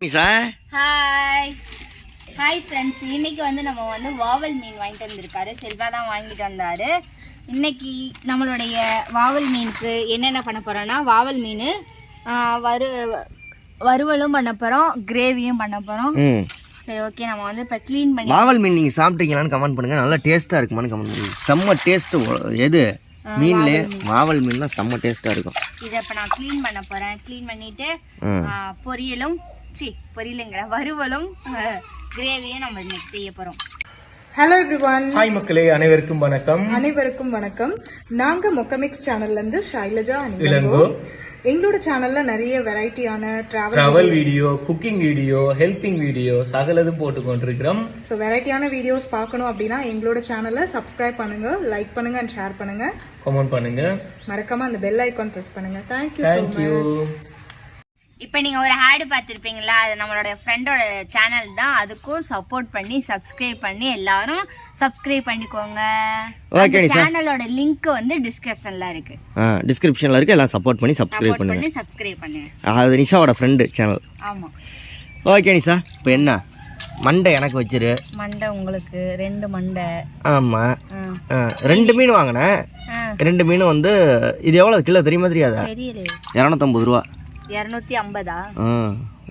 Nisha hi hi friends, இன்னைக்கு நம்ம வாவல் மீன் வாங்கிட்டு வந்திருக்காரு. செல்வா தான் வாங்கிட்டு வந்தாரு. இன்னைக்கு நம்மளுடைய வாவல் மீனுக்கு என்னென்ன பண்ண போறோம்னா, வாவல் மீன் வறுவலும் பண்ண போறோம், கிரேவியும் பண்ண போறோம். சரி, ஓகே. நம்ம இப்போ க்ளீன் பண்ணி வாவல் மீன் நீங்க சாப்பிட்டீங்களான்னு கமெண்ட் பண்ணுங்க. நல்லா டேஸ்டா இருக்குமான்னு கமெண்ட் பண்ணுங்க. செம்ம டேஸ்ட். எது மீன்ல வாவல் மீன்லாம் செம்ம டேஸ்டா இருக்கும். இதை இப்போ நான் க்ளீன் பண்ண போறேன். க்ளீன் பண்ணிட்டு வறுவலும் கிரேவியும் நம்ம இன்னைக்கு செய்ய போறோம். Hello everyone. ஹாய் மக்களே, அனைவருக்கும் வணக்கம். நாங்க மொக்கமிக்ஸ் சேனல்ல இருந்து ஷைலஜா இளங்கோ. எங்களோட சேனல்ல நிறைய வெரைட்டியான travel video, cooking video, helping video சகலதும் போட்டு கொண்டிருக்கிறோம். ஸோ வெரைட்டியான வீடியோஸ் பார்க்கணும் அப்படின்னா எங்களோட சேனலை சப்ஸ்கிரைப் பண்ணுங்க, லைக் பண்ணுங்க அண்ட் ஷேர் பண்ணுங்க, கமெண்ட் பண்ணுங்க, மறக்காம அந்த பெல் ஐகான் பிரஸ் பண்ணுங்க. தேங்க்யூ. இப்போ நீங்கள் ஒரு ஆடு பார்த்துருப்பீங்களா, அது நம்மளோட ஃப்ரெண்டோட சேனல் தான். அதுக்கும் சப்போர்ட் பண்ணி சப்ஸ்கிரைப் பண்ணி எல்லாரும் சப்ஸ்கிரைப் பண்ணிக்கோங்க. சேனலோட லிங்க் டிஸ்கிரிப்ஷன்ல இருக்கு. டிஸ்கிரிப்ஷன்ல இருக்கு. எல்லாம் சப்போர்ட் பண்ணி சப்ஸ்கிரைப் பண்ணுங்க. அது நிஷாவோட ஃப்ரெண்ட் சேனல். ஆமா. ஓகே நிஷா, இப்போ என்ன மண்டை எனக்கு வச்சிரு. மண்டை உங்களுக்கு 2 மண்டை. ஆமா, 2 மீன் வாங்கினேன். 2 மீன் இது எவ்வளவு கிலோ தெரியுமா? தெரியாதா? தெரியல. 250 ரூபா. 250.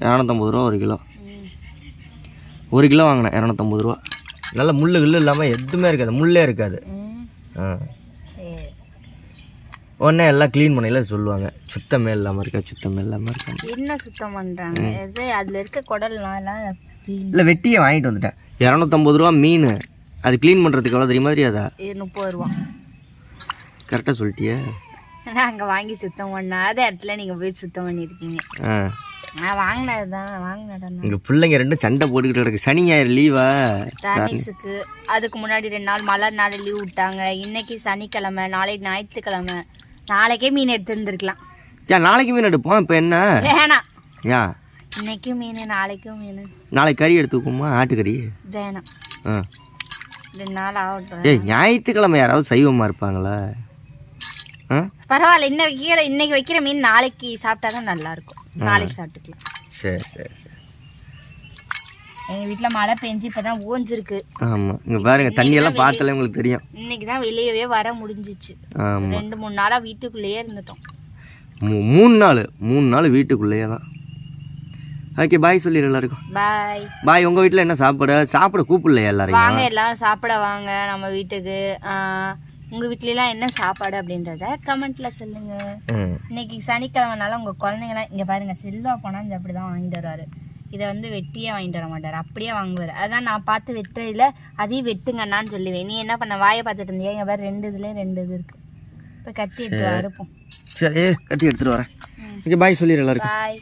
250 ரூபா 1 கிலோ. 1 கிலோ வாங்கினேன் 250 ரூபா. நல்ல முள்ளு கில்லு இல்லாமல் எதுவுமே இருக்காது, முள்ளே இருக்காது. உடனே எல்லாம் க்ளீன் பண்ணல சொல்லுவாங்க, சுத்தமே இல்லாமல் இருக்கா, சுத்தமே இல்லாமல் இருக்காங்க. என்ன சுத்தம் பண்ணுறாங்க? அதில் இருக்க குடல்லாம் எல்லாம் இல்லை, வெட்டியே வாங்கிட்டு வந்துட்டேன். 250 ரூபா மீன். அது க்ளீன் பண்ணுறதுக்கு எவ்வளோ தெரியுமா? தெரியாதா? 30 ரூபா. கரெக்டாக சொல்லிட்டியே. நாங்கள் வாங்கி சுத்தம் பண்ணாத இடத்துல நீங்கள் போய் சுத்தம் பண்ணியிருக்கீங்க. நான் வாங்கினது தான், வாங்கினேன். எங்கள் பிள்ளைங்க 2 சண்டை போட்டுக்கிட்டு இருக்கு. சனி ஞாயிறு லீவா டானிக்ஸுக்கு. அதுக்கு முன்னாடி 2 நாள் மழை நாள் லீவ் விட்டாங்க. இன்னைக்கு சனிக்கிழமை, நாளைக்கு ஞாயிற்றுக்கிழமை. நாளைக்கே மீன் எடுத்து இருந்திருக்கலாம். ஏன் நாளைக்கு மீன் எடுப்போம்? இப்போ என்ன வேணாம். ஏன் இன்னைக்கும் மீன், நாளைக்கும் மீன். நாளைக்கு கறி எடுத்துக்கோமா? ஆட்டுக்கறி வேணாம். 2 நாள் ஆகட்டும். ஏய், ஞாயிற்றுக்கிழமை யாராவது சைவமாக இருப்பாங்களா? பரவாயில்ல. இன்னைக்கு வைக்கிற மீன் நாளைக்கு சாப்பிட்டா தான் நல்லா இருக்கும். நாளைக்கு சாப்பிட்டுக்கலாம். சரி சரி சரி. எங்கள் வீட்டில் மழை பெஞ்சு இப்போ தான் ஓஞ்சிருக்கு. ஆமாம், இங்கே பாருங்க, தண்ணியெல்லாம் பார்த்தாலே உங்களுக்கு தெரியும். இன்னைக்கு தான் வெளியவே வர முடிஞ்சிச்சு. 2-3 நாளாக வீட்டுக்குள்ளேயே இருந்துட்டோம். 3 நாள் வீட்டுக்குள்ளேயே தான். ஓகே, பாய் சொல்லிடு எல்லாருக்கும். பாய் பாய். உங்கள் வீட்டில் என்ன சாப்பிட கூப்பிடலையா எல்லாரும்? வாங்க, எல்லாரும் சாப்பிட வாங்க நம்ம வீட்டுக்கு. உங்கள் வீட்லலாம் என்ன சாப்பாடு அப்படின்றத கமெண்ட்ல சொல்லுங்க. இன்னைக்கு சனிக்கிழமைனால உங்கள் குழந்தைங்களாம் இங்கே பாருங்க, செல்வா போனால் அப்படி தான் வாங்கிட்டு வருவார். இதை வெட்டியே வாங்கிட்டு வர மாட்டார், அப்படியே வாங்குவார். அதான் நான் பார்த்து வெட்டுறதுல அதையும் வெட்டுங்கண்ணான்னு சொல்லுவேன். நீ என்ன பண்ண, வாயை பார்த்துட்டு இருந்தியா? இங்கே பாரு, 2 இதுலேயும் 2 இது இருக்கு. இப்போ கத்தி எடுத்து அறுப்போம். சரி, கத்தி எடுத்துட்டு வரேன். ஓகே, பாய் சொல்லிடு எல்லாருக்கும். பாய்.